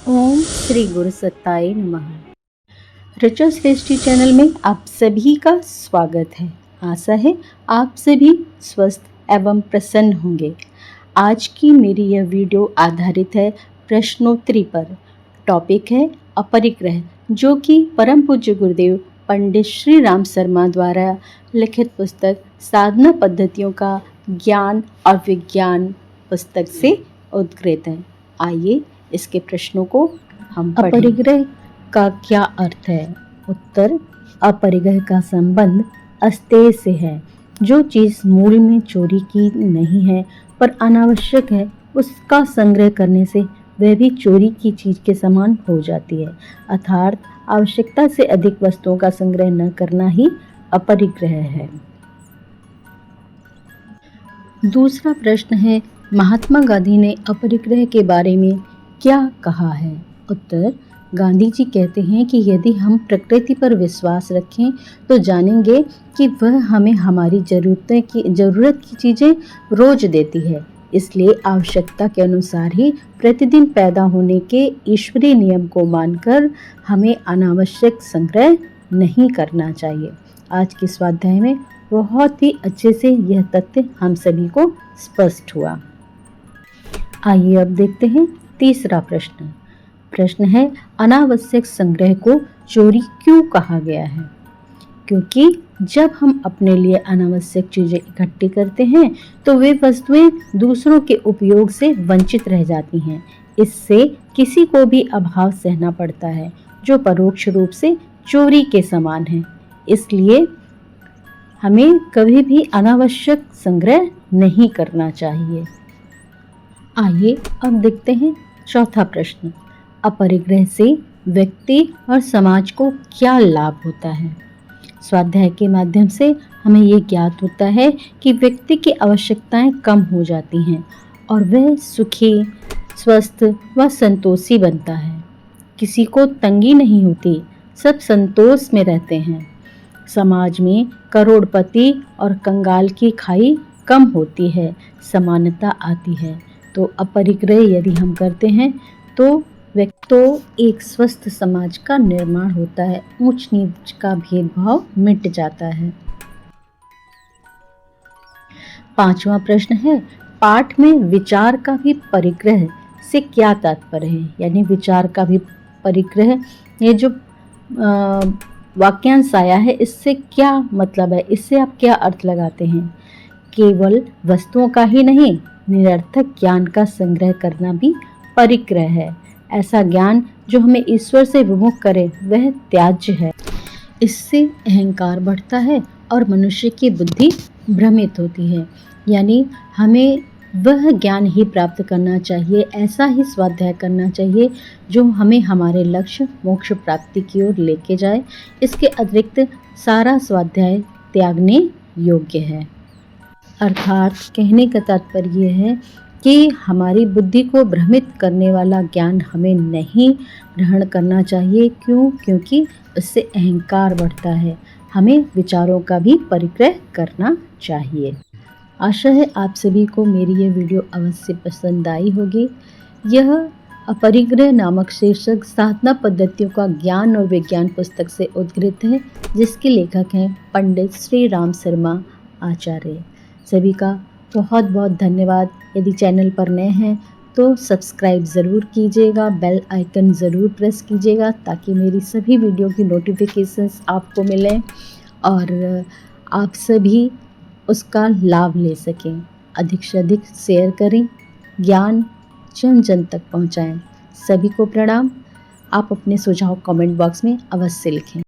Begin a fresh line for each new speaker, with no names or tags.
ओम श्री गुरु सत्ताय नमः। ऋचा सृष्टि चैनल में आप सभी का स्वागत है। आशा है आप सभी स्वस्थ एवं प्रसन्न होंगे। आज की मेरी यह वीडियो आधारित है प्रश्नोत्तरी पर। टॉपिक है अपरिग्रह, जो कि परम पूज्य गुरुदेव पंडित श्री राम शर्मा द्वारा लिखित पुस्तक साधना पद्धतियों का ज्ञान और विज्ञान पुस्तक से उद्धृत है। आइए इसके प्रश्नों को हम पढ़ें। अपरिग्रह का क्या अर्थ है? उत्तर, अपरिग्रह का संबंध अस्तेय से है। जो चीज़ मूल में चोरी की नहीं है पर अनावश्यक है, उसका संग्रह करने से वह भी चोरी की चीज़ के समान हो जाती है। अर्थात आवश्यकता से अधिक वस्तुओं का संग्रह न करना ही अपरिग्रह है। दूसरा प्रश्न है, महात्मा गांधी ने अपरिग्रह के बारे में क्या कहा है? उत्तर, गांधी जी कहते हैं कि यदि हम प्रकृति पर विश्वास रखें तो जानेंगे कि वह हमें हमारी ज़रूरत की चीज़ें रोज देती है। इसलिए आवश्यकता के अनुसार ही प्रतिदिन पैदा होने के ईश्वरीय नियम को मानकर हमें अनावश्यक संग्रह नहीं करना चाहिए। आज के स्वाध्याय में बहुत ही अच्छे से यह तथ्य हम सभी को स्पष्ट हुआ। आइए अब देखते हैं तीसरा प्रश्न है, अनावश्यक संग्रह को चोरी क्यों कहा गया है? क्योंकि जब हम अपने लिए अनावश्यक चीज़ें इकट्ठी करते हैं तो वे वस्तुएं दूसरों के उपयोग से वंचित रह जाती हैं। इससे किसी को भी अभाव सहना पड़ता है, जो परोक्ष रूप से चोरी के समान है। इसलिए हमें कभी भी अनावश्यक संग्रह नहीं करना चाहिए। आइए अब देखते हैं चौथा प्रश्न, अपरिग्रह से व्यक्ति और समाज को क्या लाभ होता है? स्वाध्याय के माध्यम से हमें ये ज्ञात होता है कि व्यक्ति की आवश्यकताएं कम हो जाती हैं और वह सुखी, स्वस्थ व संतोषी बनता है। किसी को तंगी नहीं होती, सब संतोष में रहते हैं। समाज में करोड़पति और कंगाल की खाई कम होती है, समानता आती है। तो अपरिग्रह यदि हम करते हैं तो एक स्वस्थ समाज का निर्माण होता है, ऊंच नीच का भेदभाव मिट जाता है। पांचवा प्रश्न है, पाठ में विचार का भी परिग्रह से क्या तात्पर्य है? यानी विचार का भी परिग्रह, ये जो वाक्यांश आया है, इससे क्या मतलब है? इससे आप क्या अर्थ लगाते हैं? केवल वस्तुओं का ही नहीं, निरर्थक ज्ञान का संग्रह करना भी परिग्रह है। ऐसा ज्ञान जो हमें ईश्वर से विमुख करे वह त्याज्य है। इससे अहंकार बढ़ता है और मनुष्य की बुद्धि भ्रमित होती है। यानी हमें वह ज्ञान ही प्राप्त करना चाहिए, ऐसा ही स्वाध्याय करना चाहिए जो हमें हमारे लक्ष्य मोक्ष प्राप्ति की ओर लेके जाए। इसके अतिरिक्त सारा स्वाध्याय त्यागने योग्य है। अर्थात कहने का तात्पर्य यह है कि हमारी बुद्धि को भ्रमित करने वाला ज्ञान हमें नहीं ग्रहण करना चाहिए। क्यों? क्योंकि उससे अहंकार बढ़ता है। हमें विचारों का भी परिग्रह करना चाहिए। आशा है आप सभी को मेरी यह वीडियो अवश्य पसंद आई होगी। यह अपरिग्रह नामक शीर्षक साधना पद्धतियों का ज्ञान और विज्ञान पुस्तक से उद्धृत है, जिसके लेखक हैं पंडित श्री राम शर्मा आचार्य। सभी का बहुत बहुत धन्यवाद। यदि चैनल पर नए हैं तो सब्सक्राइब ज़रूर कीजिएगा, बेल आइकन ज़रूर प्रेस कीजिएगा ताकि मेरी सभी वीडियो की नोटिफिकेशंस आपको मिलें और आप सभी उसका लाभ ले सकें। अधिक से अधिक शेयर करें, ज्ञान जन जन तक पहुंचाएं। सभी को प्रणाम। आप अपने सुझाव कमेंट बॉक्स में अवश्य लिखें।